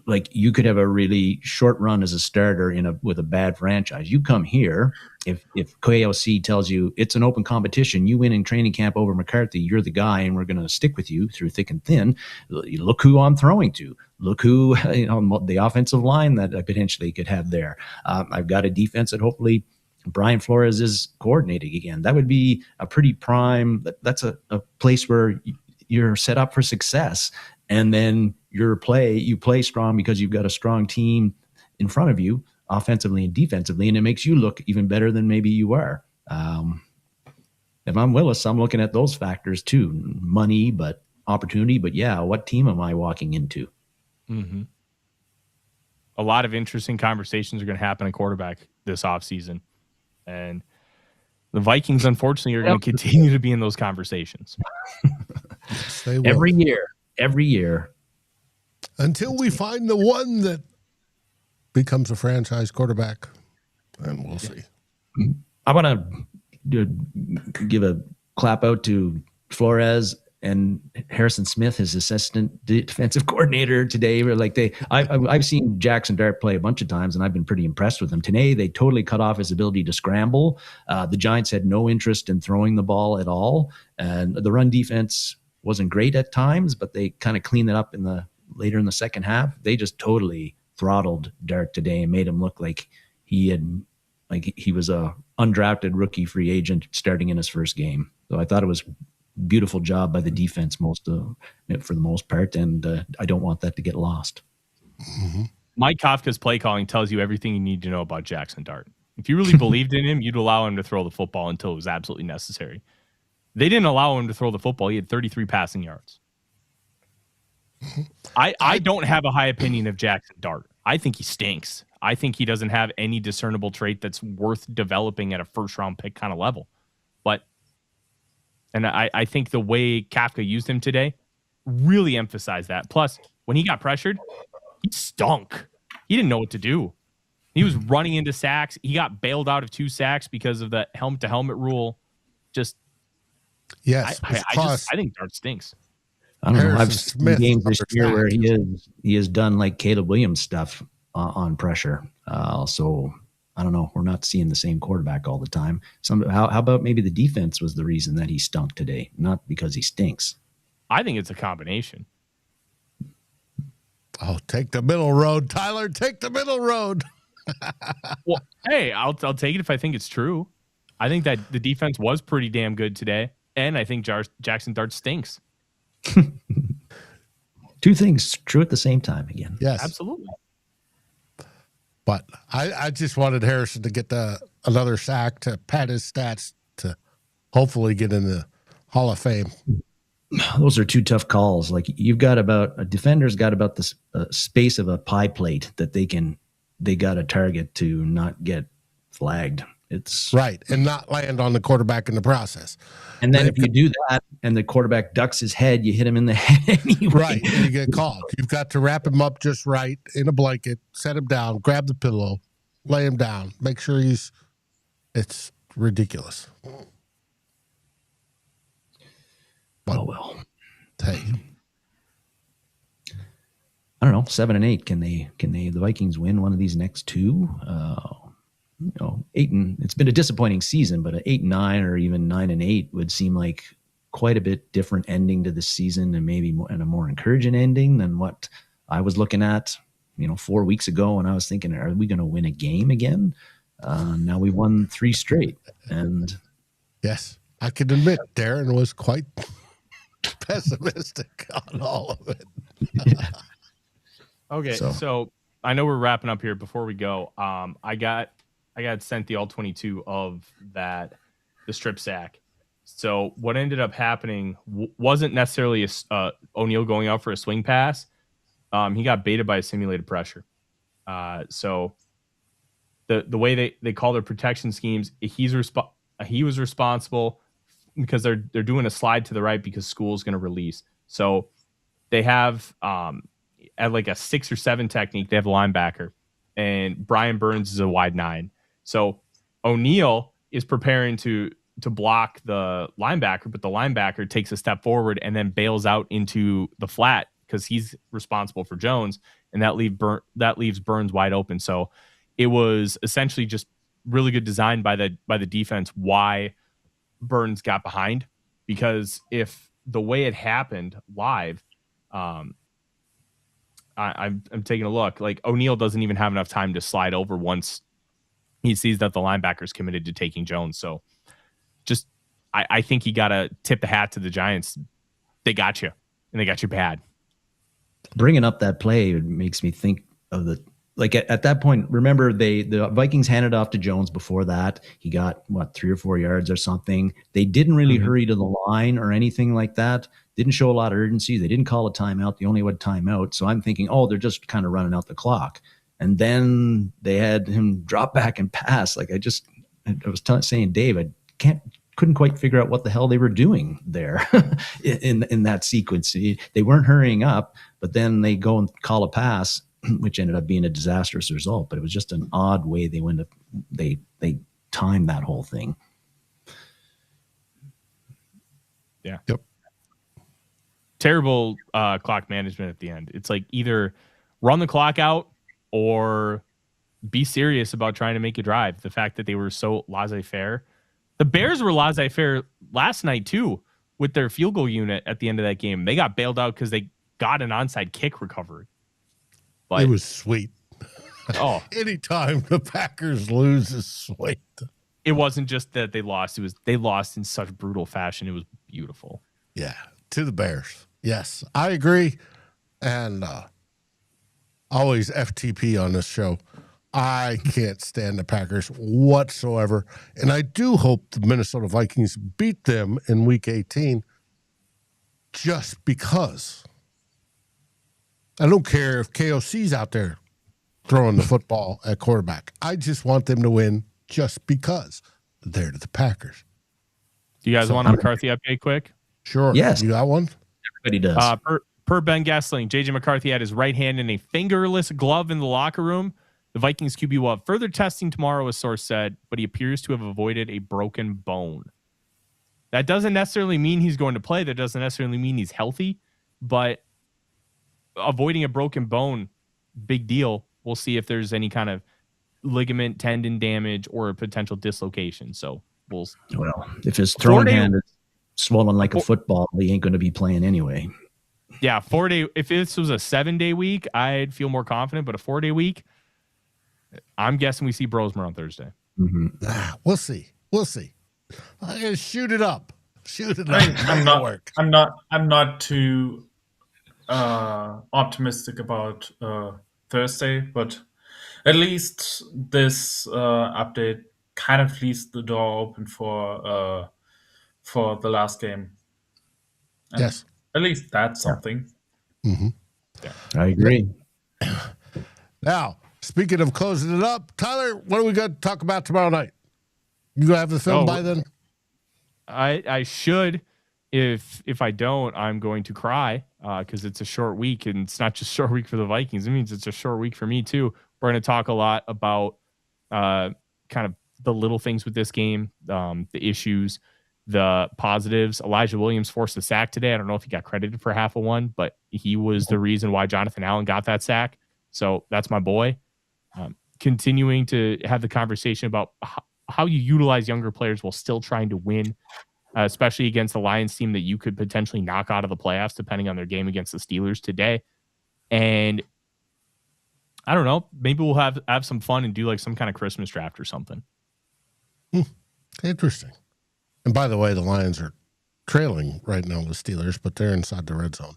Like you could have a really short run as a starter with a bad franchise. You come here, if KOC tells you it's an open competition, you win in training camp over McCarthy, you're the guy, and we're going to stick with you through thick and thin. Look who I'm throwing to. Look who the offensive line that I potentially could have there. I've got a defense that hopefully Brian Flores is coordinating again. That would be a pretty prime. That's a place where you're set up for success. And then you play strong because you've got a strong team in front of you, offensively and defensively, and it makes you look even better than maybe you are. If I'm Willis, I'm looking at those factors too: money, but opportunity. But yeah, what team am I walking into? Mm-hmm. A lot of interesting conversations are going to happen at quarterback this offseason, and the Vikings, unfortunately, are going to continue to be in those conversations. Yes, they will. Every year. Until we find the one that becomes a franchise quarterback, and we'll see. I want to give a clap out to Flores and Harrison Smith, his assistant defensive coordinator today. I've seen Jackson Dart play a bunch of times, and I've been pretty impressed with him. Today, they totally cut off his ability to scramble. The Giants had no interest in throwing the ball at all, and the run defense wasn't great at times, but they kind of cleaned it up later in the second half. They just totally throttled Dart today and made him look like he was a undrafted rookie free agent starting in his first game. So I thought it was beautiful job by the defense for the most part, and I don't want that to get lost. Mm-hmm. Mike Kafka's play calling tells you everything you need to know about Jackson Dart. If you really believed in him, you'd allow him to throw the football until it was absolutely necessary. They didn't allow him to throw the football. He had 33 passing yards. I don't have a high opinion of Jackson Dart. I think he stinks. I think he doesn't have any discernible trait that's worth developing at a first-round pick kind of level. And I think the way Kafka used him today really emphasized that. Plus, when he got pressured, he stunk. He didn't know what to do. He was running into sacks. He got bailed out of 2 sacks because of the helmet-to-helmet rule. Yes, I think Dart stinks. I don't know. I've seen games this year where he has done like Caleb Williams stuff on pressure. So I don't know. We're not seeing the same quarterback all the time. How about maybe the defense was the reason that he stunk today, not because he stinks? I think it's a combination. Oh, take the middle road, Tyler. Take the middle road. Well, hey, I'll take it if I think it's true. I think that the defense was pretty damn good today, and I think Jackson Dart stinks. 2 things true at the same time again. Yes, absolutely. But I just wanted Harrison to get another sack to pad his stats to hopefully get in the Hall of Fame. Those are 2 tough calls. Like a defender's got about the space of a pie plate that they got a target to not get flagged. It's right, and not land on the quarterback in the process. And then if you do that and the quarterback ducks his head, you hit him in the head anyway. Right, and you get called. You've got to wrap him up just right in a blanket, set him down, grab the pillow, lay him down, make sure it's ridiculous. But, oh, well. Hey. I don't know, 7 and 8. Can the Vikings win one of these next 2? 8 and it's been a disappointing season, but an 8-9 or even 9-8 would seem like quite a bit different ending to the season, and maybe a more encouraging ending than what I was looking at, 4 weeks ago. And I was thinking, are we going to win a game again? Now we won 3 straight, and yes, I can admit Darren was quite pessimistic on all of it. Yeah. Okay, so I know we're wrapping up here. Before we go, I got sent the all 22 of the strip sack. So what ended up happening wasn't necessarily O'Neal going out for a swing pass. He got baited by a simulated pressure. So the way they call their protection schemes, he was responsible because they're doing a slide to the right because school's going to release. So they have at like a 6 or 7 technique, they have a linebacker, and Brian Burns is a wide 9. So O'Neal is preparing to block the linebacker, but the linebacker takes a step forward and then bails out into the flat because he's responsible for Jones, and that leaves Burns wide open. So it was essentially just really good design by the defense why Burns got behind, because if the way it happened live, I'm taking a look, like O'Neal doesn't even have enough time to slide over once he sees that the linebacker's committed to taking Jones. So just I think you got to tip the hat to the Giants. They got you, and they got you bad. Bringing up that play, it makes me think of at that point, remember the Vikings handed off to Jones before that. He got 3 or 4 yards or something. They didn't really hurry to the line or anything like that. Didn't show a lot of urgency. They didn't call a timeout. They only had timeout. So I'm thinking, they're just kind of running out the clock. And then they had him drop back and pass. Like I was saying, Dave, couldn't quite figure out what the hell they were doing there in that sequence. They weren't hurrying up, but then they go and call a pass, which ended up being a disastrous result. But it was just an odd way they timed that whole thing. Yeah. Yep. Terrible clock management at the end. It's like either run the clock out or be serious about trying to make a drive. The fact that they were so laissez-faire. The Bears were laissez-faire last night too with their field goal unit at the end of that game. They got bailed out because they got an onside kick recovery. But it was sweet. Anytime the Packers lose is sweet. It wasn't just that they lost. It was they lost in such brutal fashion. It was beautiful. Yeah, to the Bears. Yes, I agree. And always FTP on this show. I can't stand the Packers whatsoever. And I do hope the Minnesota Vikings beat them in Week 18 just because. I don't care if KOC's out there throwing the football at quarterback. I just want them to win just because they're the Packers. Do you guys want a McCarthy update quick? Sure. Yes. You got one? Everybody does. Per Ben Gessling, J.J. McCarthy had his right hand in a fingerless glove in the locker room. The Vikings QB will have further testing tomorrow, a source said, but he appears to have avoided a broken bone. That doesn't necessarily mean he's going to play. That doesn't necessarily mean he's healthy, but avoiding a broken bone, big deal. We'll see if there's any kind of ligament, tendon damage, or a potential dislocation. So well, if his throwing hand is swollen like a football, he ain't going to be playing anyway. Yeah, 4-day. If this was a 7-day week, I'd feel more confident. But a 4-day week, I'm guessing we see Brosmer on Thursday. Mm-hmm. We'll see. I'm gonna shoot it up. I'm not too optimistic about Thursday, but at least this update kind of leaves the door open for the last game. And yes, at least that's something. Mm-hmm. Yeah. I agree. Now, speaking of closing it up, Tyler, what are we going to talk about tomorrow night? You going to have the film by then? I should. If I don't, I'm going to cry because it's a short week, and it's not just a short week for the Vikings. It means it's a short week for me too. We're going to talk a lot about kind of the little things with this game, the issues, the positives. Elijah Williams forced a sack today. I don't know if he got credited for half of one, but he was the reason why Jonathan Allen got that sack. So that's my boy. Continuing to have the conversation about how you utilize younger players while still trying to win, especially against the Lions team that you could potentially knock out of the playoffs, depending on their game against the Steelers today. And I don't know, maybe we'll have some fun and do like some kind of Christmas draft or something. Interesting. And by the way, the Lions are trailing right now the Steelers, but they're inside the red zone.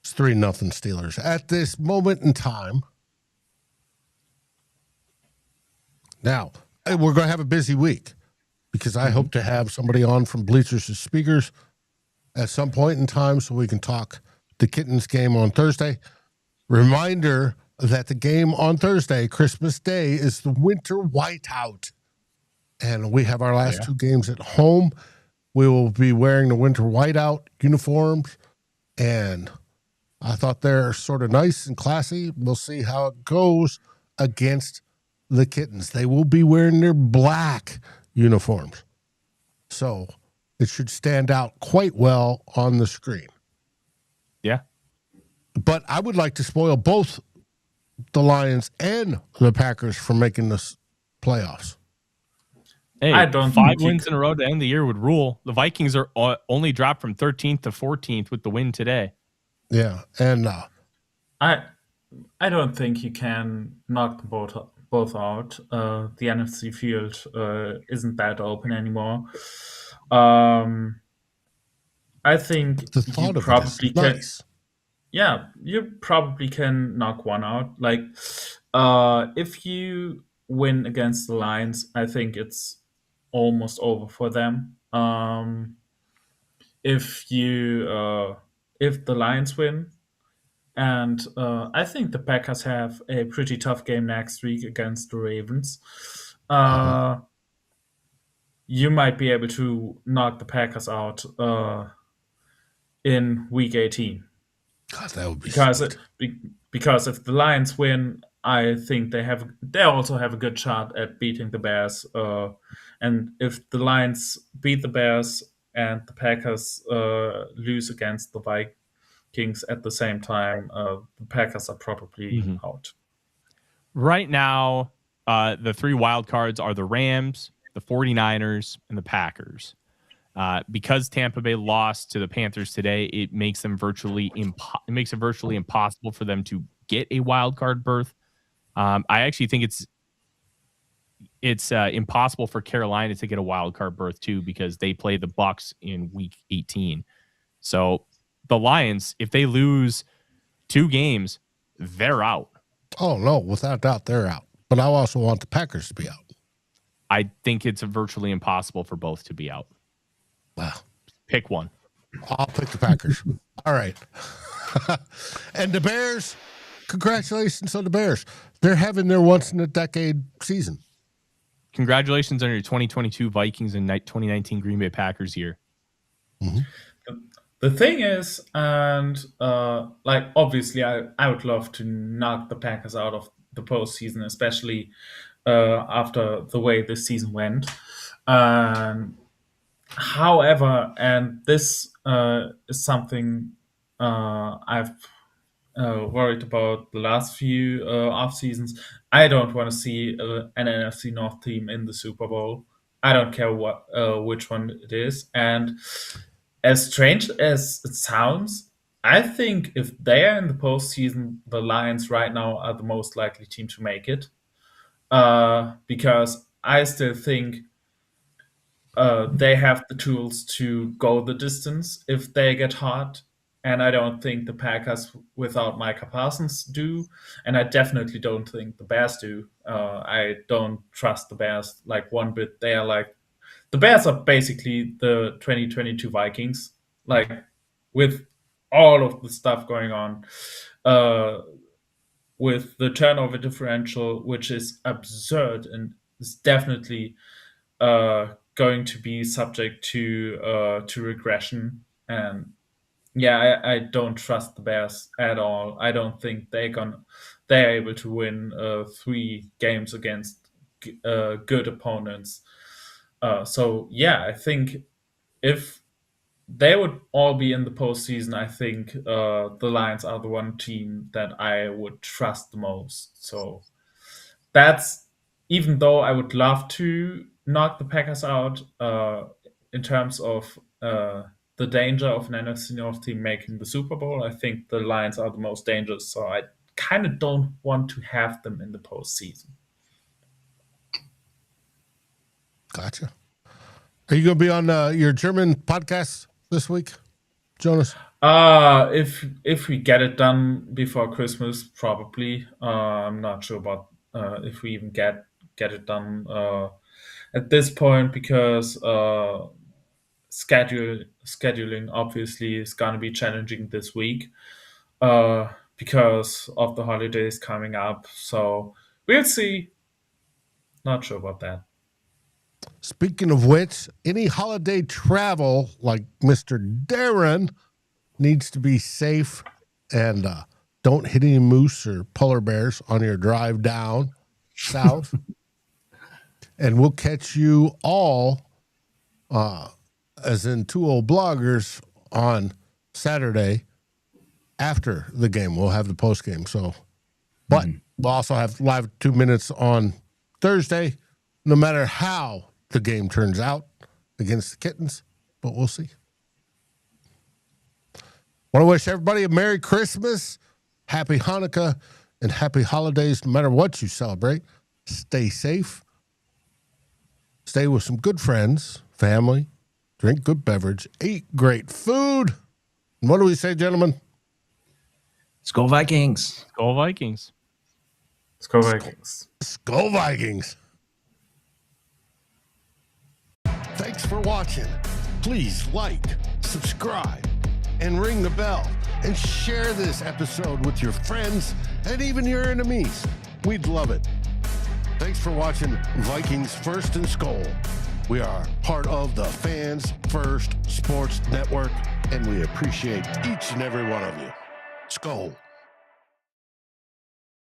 It's 3-0 Steelers at this moment in time. Now, we're going to have a busy week because I hope to have somebody on from Bleachers to Speakers at some point in time so we can talk the Kittens game on Thursday. Reminder that the game on Thursday, Christmas Day, is the winter whiteout. And we have our last two games at home. We will be wearing the winter whiteout uniforms. And I thought they're sort of nice and classy. We'll see how it goes against the Kittens. They will be wearing their black uniforms. So it should stand out quite well on the screen. Yeah. But I would like to spoil both the Lions and the Packers from making this playoffs. Hey, I don't 5 think wins in a row to end the year would rule. The Vikings are only dropped from 13th to 14th with the win today. Yeah, and I don't think you can knock them both out. The NFC field isn't that open anymore. I think the you thought of probably it is nice. Yeah, you probably can knock one out. Like, if you win against the Lions, I think it's almost over for them. If the Lions win, and I think the Packers have a pretty tough game next week against the Ravens. You might be able to knock the Packers out in Week 18. God, that would be Because if the Lions win, I think they also have a good shot at beating the Bears. And if the Lions beat the Bears and the Packers lose against the Vikings at the same time, the Packers are probably out. Right now, the 3 wild cards are the Rams, the 49ers, and the Packers. Because Tampa Bay lost to the Panthers today, it makes it virtually impossible for them to get a wild card berth. I actually think it's impossible for Carolina to get a wild card berth too, because they play the Bucs in Week 18. So the Lions, if they lose 2 games, they're out. Oh no, without doubt, they're out. But I also want the Packers to be out. I think it's virtually impossible for both to be out. Wow. Pick one. I'll pick the Packers. All right. And the Bears, congratulations on the Bears. They're having their once-in-a-decade season. Congratulations on your 2022 Vikings and 2019 Green Bay Packers year. Mm-hmm. The thing is, and obviously, I would love to knock the Packers out of the postseason, especially after the way this season went. However, and this is something I've worried about the last few off seasons. I don't want to see an NFC North team in the Super Bowl. I don't care which one it is. And as strange as it sounds, I think if they are in the postseason, the Lions right now are the most likely team to make it. Because I still think they have the tools to go the distance if they get hot. And I don't think the Packers without Micah Parsons do. And I definitely don't think the Bears do. I don't trust the Bears like one bit. They are like, the Bears are basically the 2022 Vikings, like with all of the stuff going on, with the turnover differential, which is absurd and is definitely going to be subject to regression. And yeah, I don't trust the Bears at all. I don't think they're able to win 3 games against good opponents. So yeah, I think if they would all be in the postseason, I think the Lions are the one team that I would trust the most. So that's, even though I would love to knock the Packers out in terms of the danger of an NFC North team making the Super Bowl, I think the Lions are the most dangerous. So I kind of don't want to have them in the postseason. Gotcha. Are you going to be on your German podcast this week, Jonas? If we get it done before Christmas, probably. I'm not sure about if we even get it done at this point, because scheduling obviously is going to be challenging this week. because of the holidays coming up. So we'll see. Not sure about that. Speaking of which, any holiday travel like Mr. Darren needs to be safe, and don't hit any moose or polar bears on your drive down south. And we'll catch you all, as in two old bloggers, on Saturday after the game. We'll have the post game. So, but we'll also have live 2 minutes on Thursday, no matter how the game turns out against the Kittens, but we'll see. Want to wish everybody a Merry Christmas, Happy Hanukkah, and Happy Holidays, no matter what you celebrate. Stay safe. Stay with some good friends, family, drink good beverage, eat great food. And what do we say, gentlemen? SKOL Vikings. SKOL Vikings. SKOL Vikings. SKOL Vikings. Thanks for watching. Please like, subscribe, and ring the bell. And share this episode with your friends and even your enemies. We'd love it. Thanks for watching Vikings First and SKOL. We are part of the Fans First Sports Network, and we appreciate each and every one of you. SKOL.